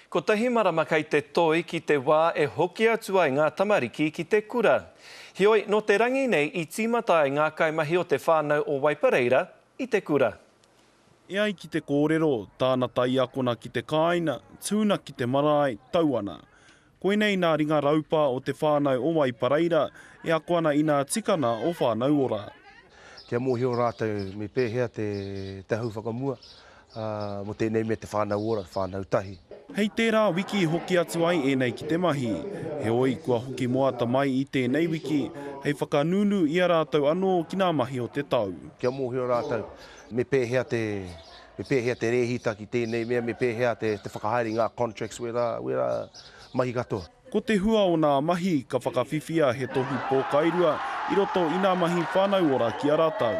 Ko tahi marama kai te toi ki te wā e hoki atua i ngā tamariki ki te kura. Hioi, no te rangi nei i tīmata i ngā kaimahi o te whānau o Waipareira i te kura. E ai ki te kōrero, tāna tai akona ki te kāina, tūna ki te marae, tauana. Koenei nā ringa raupa o te whānau o Waipareira, e akoana i nā tikana o whānau ora. Kia mōhio rātou me pēhea te hau whakamua, mo tēnei me te whānau ora, whānau tahi. Hei tērā wiki hoki atu ai e nei ki te mahi. He oi kua hoki moata mai i tēnei wiki, hei whakanunu i a rātou anō ki nā mahi o te tau. Kia mōhio rātou me pēhea te rehita ki tēnei mea, me pēhea te whakahaere ngā contracts wera mahi katoa. Ko te hua o nā mahi ka whakawhiwhia he tohu pōkairua i roto i nā mahi whānau ora ki a rātou.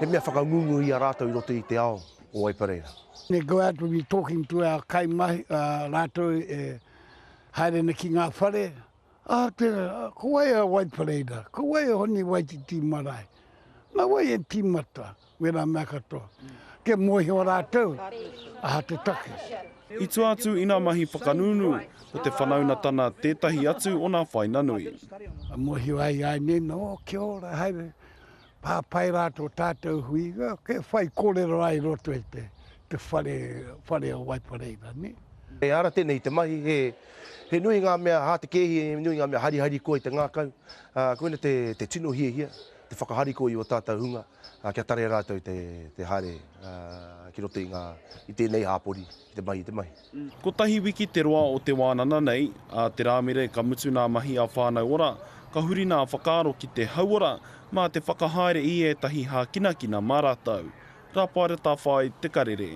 He mea whakangungu i a rātou i roto i te ao o Waipareira. They go out to be talking to our kaimahi, rātou haere na ki ngā whare. Ko wai a Waipareira, ko wai a honi Waititi marae. Nā wai e tīmata, wera mea katoa. Ke mohi o rātou, aha te take. I tu atu i nā mahi whakanunu, o te whanaunatana tētahi atu o nā whainanui. Mohi ai nei, no, kia ora, haere. Pāpai rātou tātou hui, ke whai kōrero ai roto e te whare o Waipareira, ne? E ara tēnei te mahi, he nui ngā mea, hā te kehi, he nui ngā mea hari koe te ngākau. Koina te tino hia, te whakahari koe i o tātou hunga, kia tare rātou te hare ki roto i tēnei hāpori, te mahi. Ko tahi wiki te roa o te wānana nei, te rāmere ka mutu nā mahi a whānau ora, ka huri nā whakaaro ki te hauora, mā te whakahaere i e tahi hā kinakina mā rātou. Rāpare tā whai te karere.